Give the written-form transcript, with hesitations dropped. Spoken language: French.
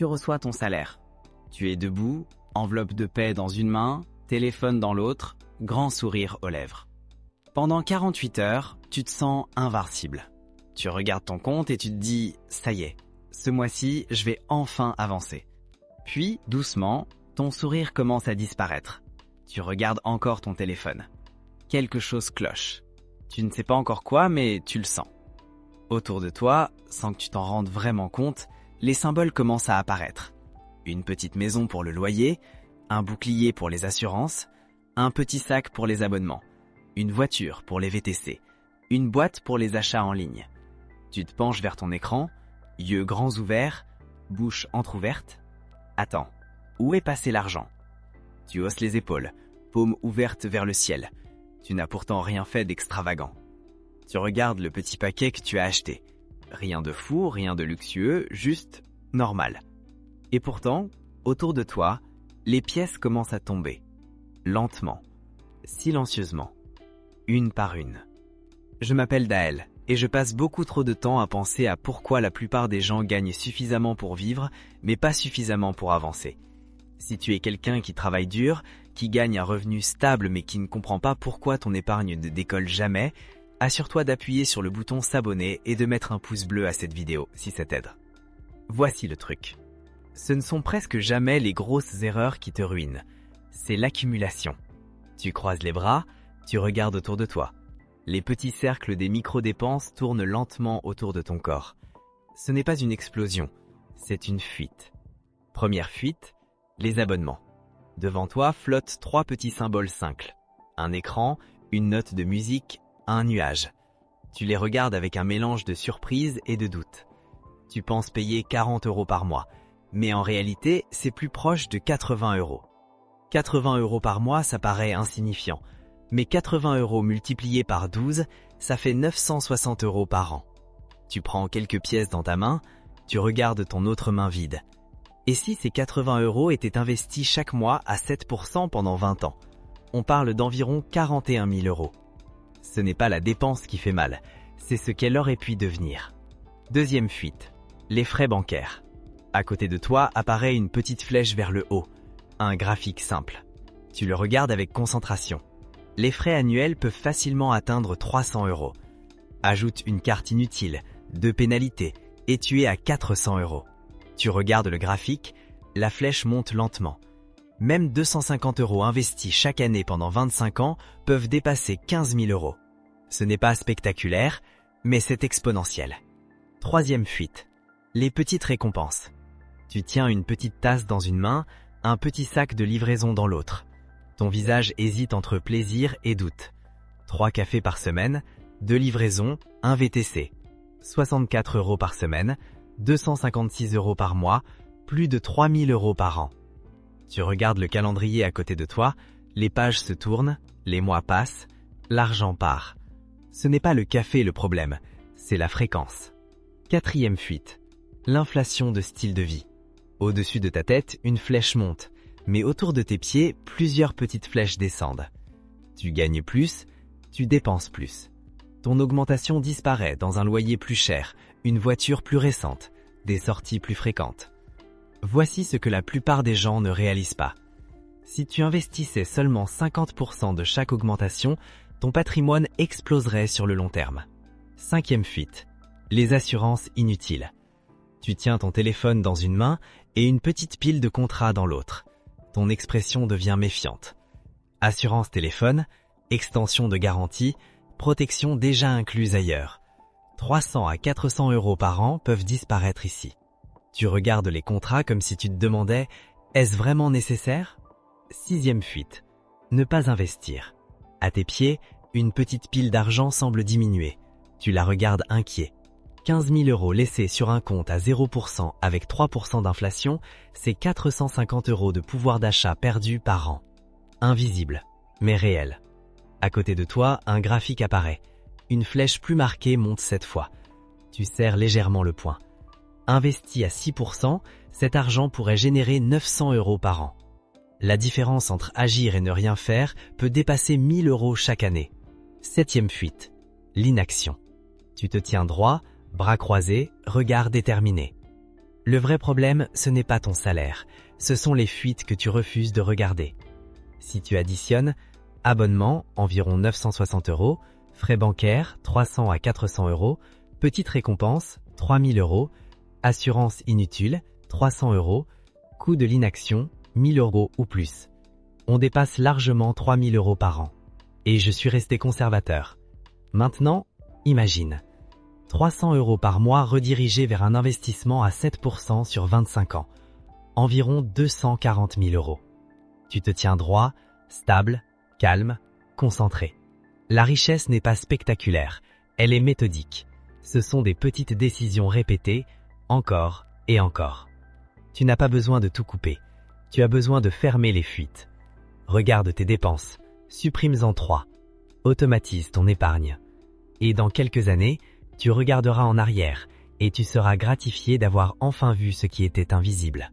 Tu reçois ton salaire. Tu es debout, enveloppe de paie dans une main, téléphone dans l'autre, grand sourire aux lèvres. Pendant 48 heures, tu te sens invincible. Tu regardes ton compte et tu te dis « ça y est, ce mois-ci, je vais enfin avancer ». Puis, doucement, ton sourire commence à disparaître. Tu regardes encore ton téléphone. Quelque chose cloche. Tu ne sais pas encore quoi, mais tu le sens. Autour de toi, sans que tu t'en rendes vraiment compte, les symboles commencent à apparaître. Une petite maison pour le loyer, un bouclier pour les assurances, un petit sac pour les abonnements, une voiture pour les VTC, une boîte pour les achats en ligne. Tu te penches vers ton écran, yeux grands ouverts, bouche entrouverte. Attends, où est passé l'argent? Tu hausses les épaules, paume ouverte vers le ciel. Tu n'as pourtant rien fait d'extravagant. Tu regardes le petit paquet que tu as acheté. Rien de fou, rien de luxueux, juste normal. Et pourtant, autour de toi, les pièces commencent à tomber. Lentement, silencieusement, une par une. Je m'appelle Daël et je passe beaucoup trop de temps à penser à pourquoi la plupart des gens gagnent suffisamment pour vivre, mais pas suffisamment pour avancer. Si tu es quelqu'un qui travaille dur, qui gagne un revenu stable mais qui ne comprend pas pourquoi ton épargne ne décolle jamais, assure-toi d'appuyer sur le bouton s'abonner et de mettre un pouce bleu à cette vidéo si ça t'aide. Voici le truc. Ce ne sont presque jamais les grosses erreurs qui te ruinent. C'est l'accumulation. Tu croises les bras, tu regardes autour de toi. Les petits cercles des micro-dépenses tournent lentement autour de ton corps. Ce n'est pas une explosion, c'est une fuite. Première fuite, les abonnements. Devant toi flottent 3 petits symboles simples. Un écran, une note de musique, un nuage. Tu les regardes avec un mélange de surprise et de doute. Tu penses payer 40 € par mois, mais en réalité, c'est plus proche de 80 €. 80 € par mois, ça paraît insignifiant, mais 80 € multipliés par 12, ça fait 960 € par an. Tu prends quelques pièces dans ta main, tu regardes ton autre main vide. Et si ces 80 € étaient investis chaque mois à 7% pendant 20 ans? On parle d'environ 41 000 €. Ce n'est pas la dépense qui fait mal, c'est ce qu'elle aurait pu devenir. Deuxième fuite, les frais bancaires. À côté de toi apparaît une petite flèche vers le haut, un graphique simple. Tu le regardes avec concentration. Les frais annuels peuvent facilement atteindre 300 €. Ajoute une carte inutile, 2 pénalités, et tu es à 400 €. Tu regardes le graphique, la flèche monte lentement. Même 250 € investis chaque année pendant 25 ans peuvent dépasser 15 000 €. Ce n'est pas spectaculaire, mais c'est exponentiel. Troisième fuite, les petites récompenses. Tu tiens une petite tasse dans une main, un petit sac de livraison dans l'autre. Ton visage hésite entre plaisir et doute. 3 cafés par semaine, 2 livraisons, 1 VTC. 64 € par semaine, 256 € par mois, plus de 3 000 € par an. Tu regardes le calendrier à côté de toi, les pages se tournent, les mois passent, l'argent part. Ce n'est pas le café le problème, c'est la fréquence. Quatrième fuite, l'inflation de style de vie. Au-dessus de ta tête, une flèche monte, mais autour de tes pieds, plusieurs petites flèches descendent. Tu gagnes plus, tu dépenses plus. Ton augmentation disparaît dans un loyer plus cher, une voiture plus récente, des sorties plus fréquentes. Voici ce que la plupart des gens ne réalisent pas. Si tu investissais seulement 50% de chaque augmentation, ton patrimoine exploserait sur le long terme. Cinquième fuite, les assurances inutiles. Tu tiens ton téléphone dans une main et une petite pile de contrats dans l'autre. Ton expression devient méfiante. Assurance téléphone, extension de garantie, protection déjà incluse ailleurs. 300 à 400 € par an peuvent disparaître ici. Tu regardes les contrats comme si tu te demandais « Est-ce vraiment nécessaire ?» Sixième fuite, ne pas investir. À tes pieds, une petite pile d'argent semble diminuer. Tu la regardes inquiet. 15 000 € laissés sur un compte à 0% avec 3% d'inflation, c'est 450 € de pouvoir d'achat perdu par an. Invisible, mais réel. À côté de toi, un graphique apparaît. Une flèche plus marquée monte cette fois. Tu serres légèrement le poing. Investi à 6%, cet argent pourrait générer 900 € par an. La différence entre agir et ne rien faire peut dépasser 1 000 € chaque année. Septième fuite, l'inaction. Tu te tiens droit, bras croisés, regard déterminé. Le vrai problème, ce n'est pas ton salaire, ce sont les fuites que tu refuses de regarder. Si tu additionnes abonnement, environ 960 €, frais bancaires, 300 à 400 €, petite récompense, 3000 €, assurance inutile, 300 €, coût de l'inaction, 1000 € ou plus. On dépasse largement 3000 € par an. Et je suis resté conservateur. Maintenant, imagine. 300 € par mois redirigés vers un investissement à 7% sur 25 ans. Environ 240 000 €. Tu te tiens droit, stable, calme, concentré. La richesse n'est pas spectaculaire, elle est méthodique. Ce sont des petites décisions répétées, encore et encore. Tu n'as pas besoin de tout couper. Tu as besoin de fermer les fuites. Regarde tes dépenses, supprime-en 3. Automatise ton épargne. Et dans quelques années, tu regarderas en arrière et tu seras gratifié d'avoir enfin vu ce qui était invisible.